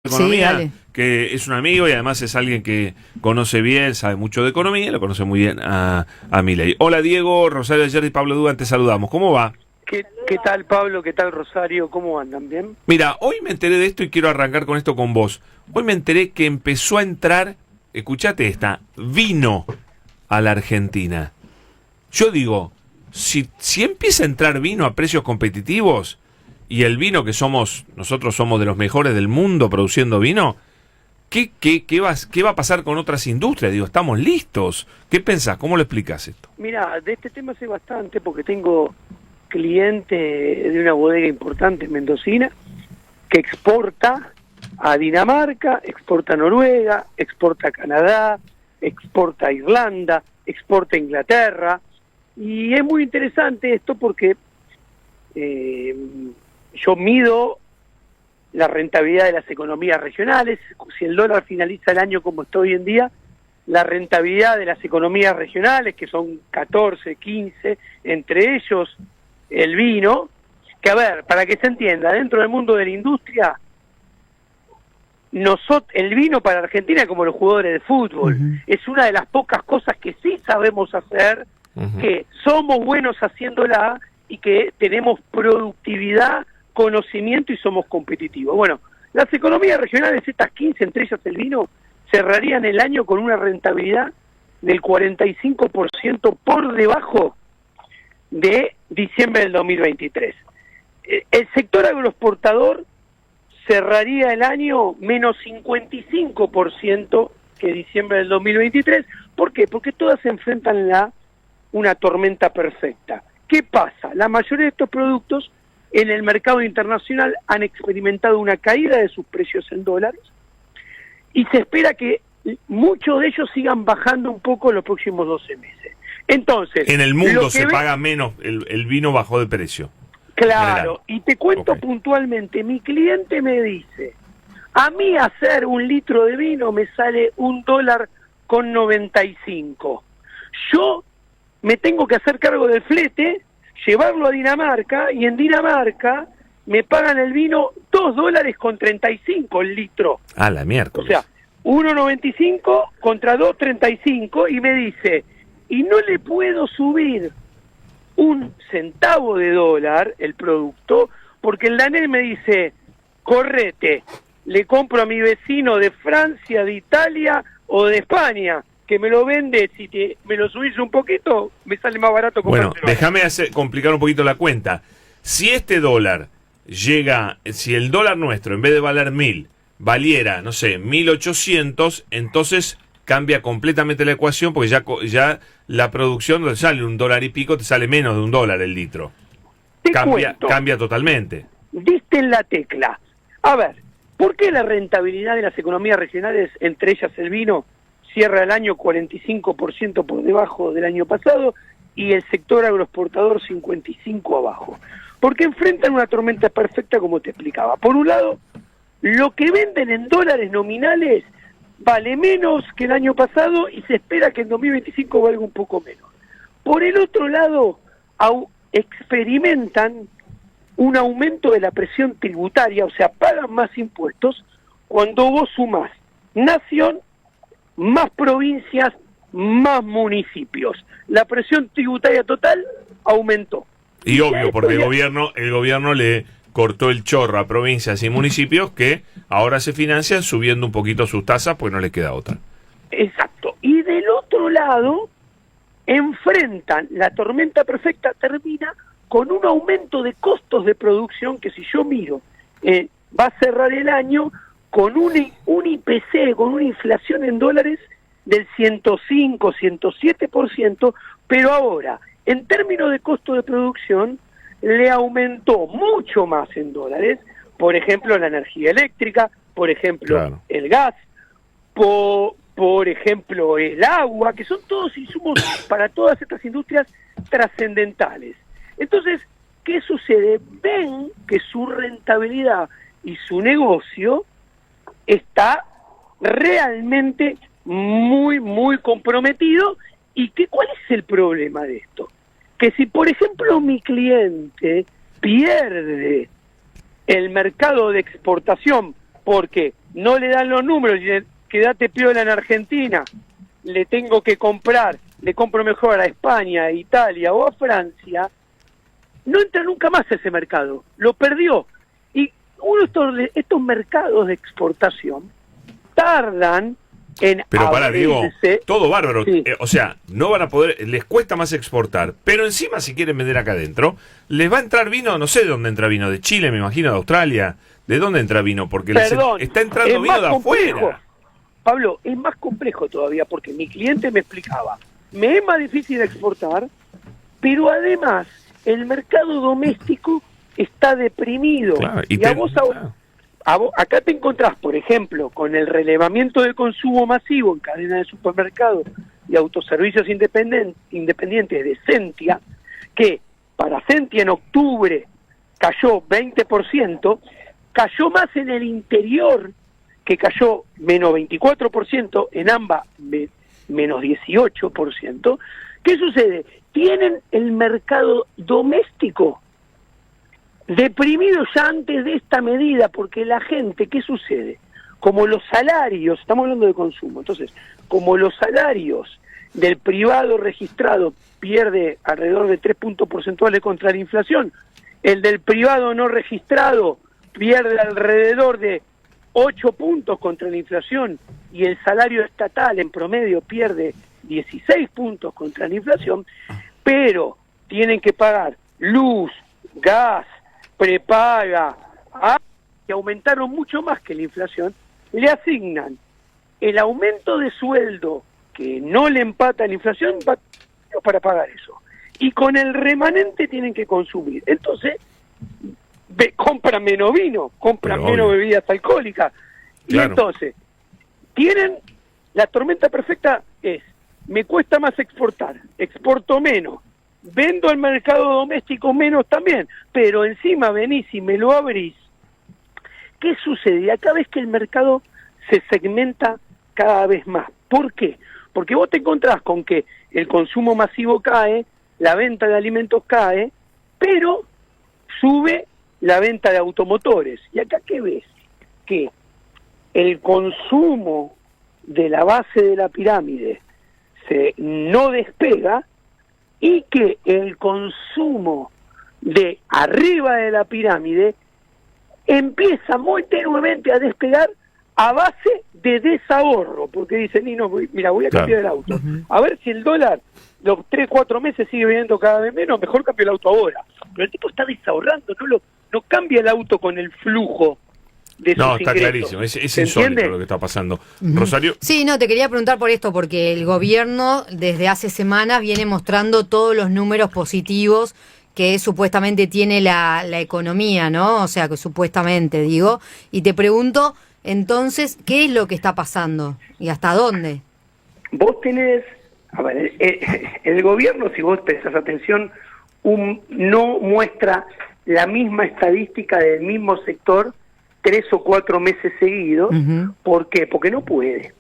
economía, dale. que es un amigo y además es alguien que conoce bien, sabe mucho de economía, lo conoce muy bien a Milei. Hola Diego, Rosario Ayer y Pablo Dugan, te saludamos. ¿Cómo va? ¿Qué tal, Pablo? ¿Qué tal, Rosario? ¿Cómo andan? ¿Bien? Mira, hoy me enteré de esto y quiero arrancar con esto con vos. Hoy me enteré que empezó a entrar, escuchate esta, vino a la Argentina. Yo digo, si empieza a entrar vino a precios competitivos y el vino que nosotros somos de los mejores del mundo produciendo vino, ¿qué va a pasar con otras industrias? Digo, ¿estamos listos? ¿Qué pensás? ¿Cómo lo explicás esto? Mira, de este tema sé bastante porque tengo cliente de una bodega importante mendocina que exporta a Dinamarca, exporta a Noruega, exporta a Canadá, exporta a Irlanda, exporta a Inglaterra. Y es muy interesante esto porque yo mido la rentabilidad de las economías regionales. Si el dólar finaliza el año como está hoy en día, la rentabilidad de las economías regionales, que son 14, 15, entre ellos el vino, que a ver, para que se entienda, dentro del mundo de la industria, el vino para Argentina es como los jugadores de fútbol. Es una de las pocas cosas que sí sabemos hacer, que somos buenos haciéndola y que tenemos productividad, conocimiento y somos competitivos. Bueno, las economías regionales, estas 15, entre ellas el vino, cerrarían el año con una rentabilidad del 45% por debajo de diciembre del 2023. El sector agroexportador cerraría el año menos 55% que diciembre del 2023. ¿Por qué? Porque todas se enfrentan una tormenta perfecta. ¿Qué pasa? La mayoría de estos productos en el mercado internacional han experimentado una caída de sus precios en dólares y se espera que muchos de ellos sigan bajando un poco en los próximos 12 meses. Entonces, en el mundo se paga menos, el vino bajó de precio. Claro, y te cuento puntualmente, mi cliente me dice, a mí hacer un litro de vino me sale $1.95. Yo me tengo que hacer cargo del flete, llevarlo a Dinamarca, y en Dinamarca me pagan el vino $2.35 el litro. Ah, la miércoles. O sea, 1.95 contra 2.35, y me dice, y no le puedo subir un centavo de dólar el producto, porque el danés me dice, correte, le compro a mi vecino de Francia, de Italia o de España, que me lo vende, me lo subís un poquito, me sale más barato comprarlo. Bueno, déjame complicar un poquito la cuenta. Si este dólar si el dólar nuestro, en vez de valer 1.000, valiera, no sé, 1.800, entonces cambia completamente la ecuación, porque ya la producción donde sale $1 y pico, te sale menos de $1 el litro. Cambia totalmente. Diste en la tecla. A ver, ¿por qué la rentabilidad de las economías regionales, entre ellas el vino, cierra el año 45% por debajo del año pasado y el sector agroexportador 55% abajo? Porque enfrentan una tormenta perfecta, como te explicaba. Por un lado, lo que venden en dólares nominales vale menos que el año pasado y se espera que en 2025 valga un poco menos. Por el otro lado, experimentan un aumento de la presión tributaria, o sea, pagan más impuestos cuando vos sumás nación, más provincias, más municipios. La presión tributaria total aumentó. Y obvio, porque el gobierno le cortó el chorro a provincias y municipios que ahora se financian subiendo un poquito sus tasas, pues no les queda otra. Exacto. Y del otro lado, enfrentan la tormenta perfecta, termina con un aumento de costos de producción que, si yo miro, va a cerrar el año con un IPC, con una inflación en dólares del 105, 107%, pero ahora, en términos de costo de producción, le aumentó mucho más en dólares, por ejemplo, la energía eléctrica, por ejemplo, el gas, por ejemplo, el agua, que son todos insumos para todas estas industrias trascendentales. Entonces, ¿qué sucede? Ven que su rentabilidad y su negocio está realmente muy, muy comprometido. ¿Y cuál es el problema de esto? Que si, por ejemplo, mi cliente pierde el mercado de exportación porque no le dan los números, y quédate piola en Argentina, le tengo que comprar, le compro mejor a España, a Italia o a Francia, no entra nunca más a ese mercado, lo perdió. Y uno de estos mercados de exportación tardan en Pero para, Diego, todo bárbaro. Sí. O sea, no van a poder, les cuesta más exportar, pero encima si quieren vender acá adentro, les va a entrar vino, no sé de dónde entra vino, de Chile, me imagino, de Australia. ¿De dónde entra vino? Porque Perdón, está entrando vino de afuera. Pablo, es más complejo todavía, porque mi cliente me explicaba, me es más difícil exportar, pero además el mercado doméstico está deprimido. Claro, Acá te encontrás, por ejemplo, con el relevamiento de consumo masivo en cadena de supermercados y autoservicios independientes de Sentia, que para Sentia en octubre cayó 20%, cayó más en el interior, que cayó menos 24%, en AMBA menos 18%. ¿Qué sucede? Tienen el mercado doméstico deprimido ya antes de esta medida, porque la gente, ¿qué sucede? Como los salarios, estamos hablando de consumo, entonces, como los salarios del privado registrado pierde alrededor de 3 puntos porcentuales contra la inflación, el del privado no registrado pierde alrededor de 8 puntos contra la inflación, y el salario estatal en promedio pierde 16 puntos contra la inflación, pero tienen que pagar luz, gas, prepaga, que aumentaron mucho más que la inflación, le asignan el aumento de sueldo que no le empata a la inflación para pagar eso. Y con el remanente tienen que consumir. Entonces, compran menos vino, compran menos bebidas alcohólicas. Claro. Y entonces, la tormenta perfecta es, me cuesta más exportar, exporto menos, vendo al mercado doméstico menos también, pero encima venís y me lo abrís. ¿Qué sucede? Acá ves que el mercado se segmenta cada vez más. ¿Por qué? Porque vos te encontrás con que el consumo masivo cae, la venta de alimentos cae, pero sube la venta de automotores. ¿Y acá qué ves? Que el consumo de la base de la pirámide no despega, y que el consumo de arriba de la pirámide empieza muy tenuemente a despegar a base de desahorro, porque dicen, Nino, mira, voy a cambiar el auto. A ver si el dólar los 3-4 meses sigue viniendo cada vez menos, mejor cambio el auto ahora. Pero el tipo está desahorrando, no cambia el auto con el flujo de sus ingresos. Está clarísimo, es insólito lo que está pasando. Rosario. Sí, te quería preguntar por esto, porque el gobierno desde hace semanas viene mostrando todos los números positivos que supuestamente tiene la economía, ¿no? O sea, que supuestamente, digo, y te pregunto, entonces, ¿qué es lo que está pasando? ¿Y hasta dónde? Vos tenés, a ver, el gobierno, si vos prestás atención, no muestra la misma estadística del mismo sector 3 o 4 meses seguidos. ¿Por qué? Porque no puede.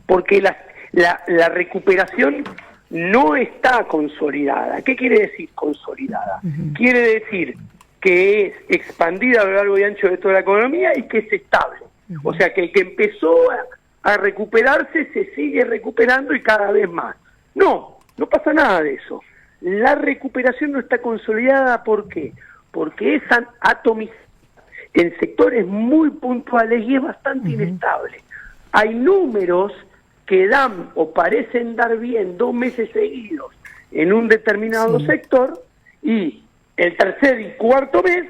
Porque la recuperación no está consolidada. ¿Qué quiere decir consolidada? Quiere decir que es expandida a lo largo y ancho de toda la economía y que es estable. O sea, que el que empezó a recuperarse se sigue recuperando y cada vez más. No pasa nada de eso. La recuperación no está consolidada, ¿por qué? Porque es atomizada en sectores muy puntuales y es bastante inestable. Hay números que dan o parecen dar bien 2 meses seguidos en un determinado sector, y el tercer y cuarto mes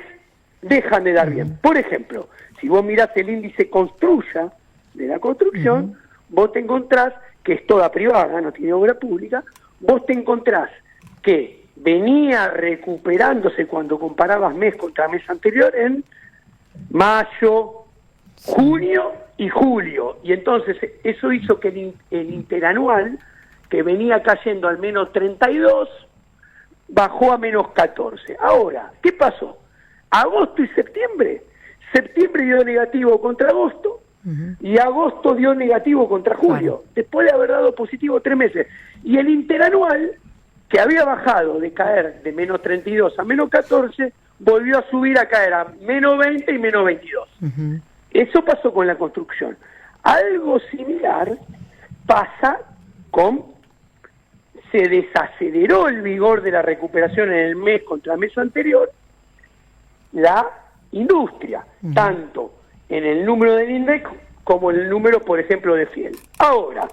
dejan de dar bien. Por ejemplo, si vos mirás el índice Construya de la construcción, vos te encontrás que es toda privada, no tiene obra pública, vos te encontrás que venía recuperándose cuando comparabas mes contra mes anterior en mayo, junio y julio, y entonces eso hizo que el interanual, que venía cayendo al menos 32, bajó a menos 14. Ahora, ¿qué pasó? Agosto y septiembre dio negativo contra agosto, y agosto dio negativo contra julio, después de haber dado positivo 3 meses, y el interanual, que había bajado de caer de menos 32 a menos 14, volvió a subir a caer a menos 20 y menos 22. Eso pasó con la construcción. Algo similar pasa se desaceleró el vigor de la recuperación en el mes contra el mes anterior, la industria, tanto en el número del INDEC como en el número, por ejemplo, de Fiel. Ahora,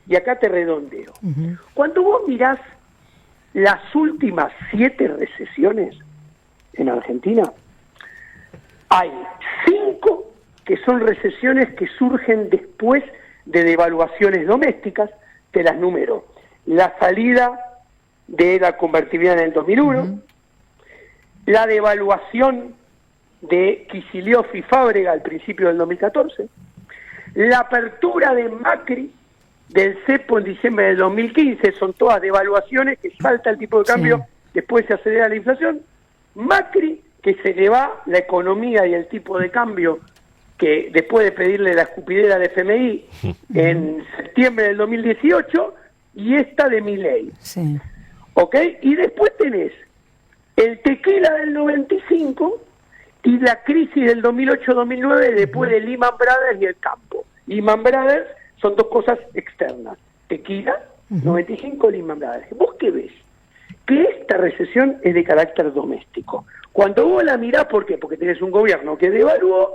y acá te redondeo, cuando vos mirás las últimas 7 recesiones en Argentina, hay 5 que son recesiones que surgen después de devaluaciones domésticas. Te las numero: la salida de la convertibilidad en el 2001, la devaluación de Kicillof y Fábrega al principio del 2014, la apertura de Macri del cepo en diciembre del 2015, son todas devaluaciones que salta el tipo de cambio, después se acelera la inflación. Macri, que se le va la economía y el tipo de cambio, que después de pedirle la escupidera al FMI en septiembre del 2018, y esta de Milei. Sí. ¿Ok? Y después tenés el tequila del 95 y la crisis del 2008-2009 después de Lehman Brothers y el campo. Lehman Brothers son 2 cosas externas. Tequila, 95, Lehman Brothers. ¿Vos qué ves? Que esta recesión es de carácter doméstico. Cuando vos la mirás, ¿por qué? Porque tenés un gobierno que devaluó,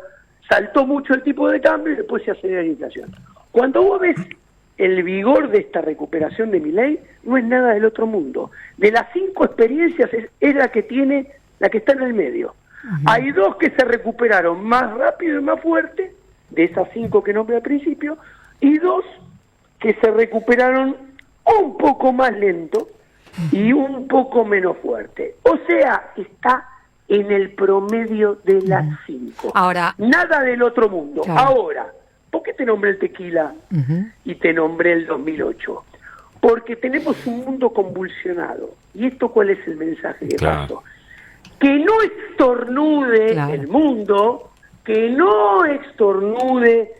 saltó mucho el tipo de cambio y después se acelera la inflación. Cuando vos ves el vigor de esta recuperación de Milei, no es nada del otro mundo. De las 5 experiencias es la que tiene, la que está en el medio. Hay 2 que se recuperaron más rápido y más fuerte, de esas 5 que nombré al principio, y 2 que se recuperaron un poco más lento y un poco menos fuerte. O sea, está en el promedio de las 5. Ahora, nada del otro mundo. Claro. Ahora, ¿por qué te nombré el tequila y te nombré el 2008? Porque tenemos un mundo convulsionado. ¿Y esto cuál es el mensaje que pasó? Que no estornude el mundo, que no estornude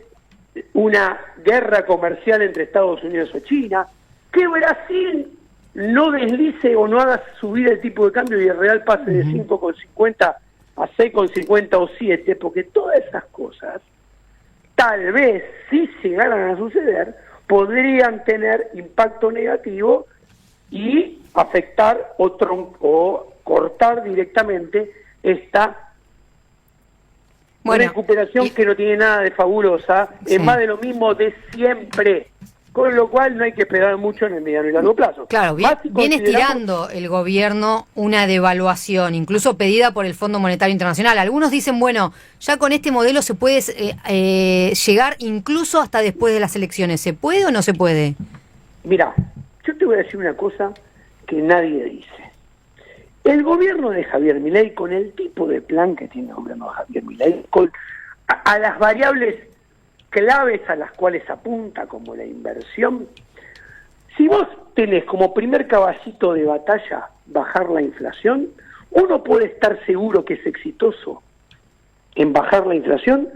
una guerra comercial entre Estados Unidos o China, que Brasil no deslice o no haga subir el tipo de cambio y el real pase de 5,50 a 6,50 o 7, porque todas esas cosas, tal vez, si llegaran a suceder, podrían tener impacto negativo y afectar o cortar directamente esta recuperación que no tiene nada de fabulosa, es más de lo mismo de siempre. Con lo cual no hay que esperar mucho en el mediano y largo plazo. Claro, viene estirando el gobierno una devaluación, incluso pedida por el Fondo Monetario Internacional. Algunos dicen, bueno, ya con este modelo se puede llegar incluso hasta después de las elecciones. ¿Se puede o no se puede? Mirá, yo te voy a decir una cosa que nadie dice. El gobierno de Javier Milei, con el tipo de plan que tiene el gobierno de Javier Milei, con a las variables claves a las cuales apunta, como la inversión, si vos tenés como primer caballito de batalla bajar la inflación, uno puede estar seguro que es exitoso en bajar la inflación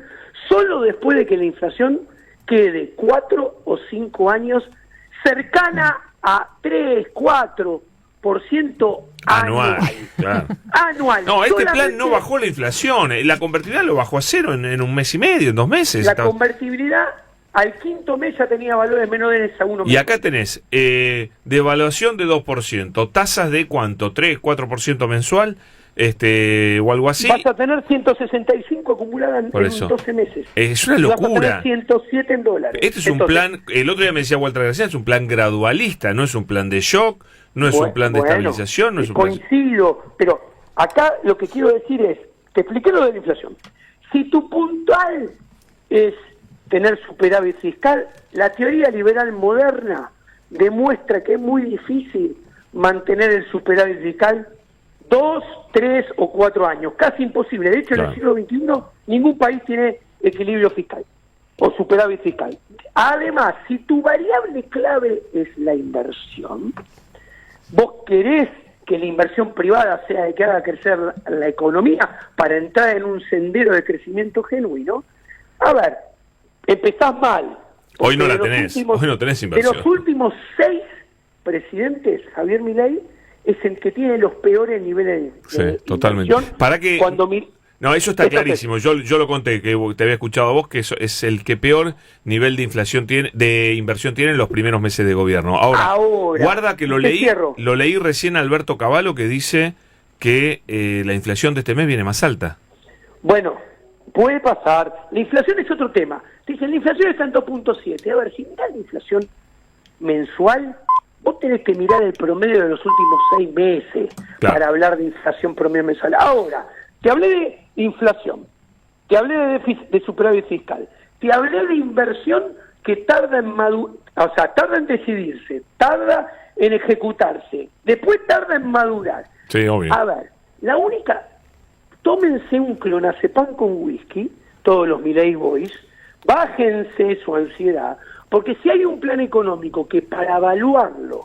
solo después de que la inflación quede 4 o 5 años cercana a 3, 4% anual. Claro. Anual. No, este plan no bajó la inflación. La convertibilidad lo bajó a 0 en un mes y medio, en 2 meses. La convertibilidad al quinto mes ya tenía valores menores a 1 mes. Y acá tenés devaluación de 2%, tasas de ¿cuánto? 3, 4% mensual, o algo así. Vas a tener 165 acumuladas en 12 meses. Es una locura. Vas a tener 107 en dólares. Este es un plan, el otro día me decía Walter García, es un plan gradualista, no es un plan de shock, no es un plan de estabilización, no es un plan... Coincido, pero acá lo que quiero decir es, te expliqué lo de la inflación. Si tu puntual es tener superávit fiscal, la teoría liberal moderna demuestra que es muy difícil mantener el superávit fiscal 2, 3 o 4 años, casi imposible. De hecho, en el siglo XXI ningún país tiene equilibrio fiscal o superávit fiscal. Además, si tu variable clave es la inversión, vos querés que la inversión privada sea la que haga crecer la economía para entrar en un sendero de crecimiento genuino, a ver, empezás mal. Hoy no la tenés, hoy no tenés inversión. De los últimos 6 presidentes, Javier Milei es el que tiene los peores niveles de totalmente. inversión. Para que No, eso está Entonces, clarísimo. Yo lo conté, que te había escuchado a vos, que eso es el que peor nivel de inflación tiene, de inversión tiene en los primeros meses de gobierno. Ahora guarda que lo leí recién a Alberto Cavallo, que dice que la inflación de este mes viene más alta. Bueno, puede pasar. La inflación es otro tema. Dicen, la inflación está en 2.7. A ver, si mirás la inflación mensual, vos tenés que mirar el promedio de los últimos 6 meses para hablar de inflación promedio mensual. Ahora, te hablé de inflación, te hablé de superávit fiscal, te hablé de inversión que tarda en tarda en decidirse, tarda en ejecutarse, después tarda en madurar. Sí, obvio. A ver, la única, tómense un clonazepam con whisky, todos los Milei Boys, bájense su ansiedad, porque si hay un plan económico que para evaluarlo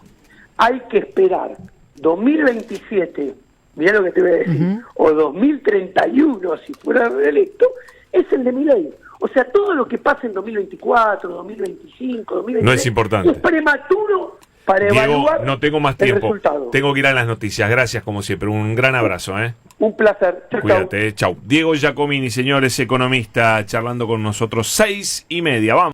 hay que esperar 2027, mirá lo que te voy a decir, o 2031 si fuera reelecto, es el de Milei. O sea, todo lo que pasa en 2024, 2025, 2026 no es importante. Es prematuro para Diego, evaluar no tengo más el tiempo. resultado. Tengo que ir a las noticias. Gracias, como siempre. Un gran abrazo. Un placer. Chau, Cuídate. Chau. Diego Giacomini, señores, economista, charlando con nosotros 6:30. Vamos.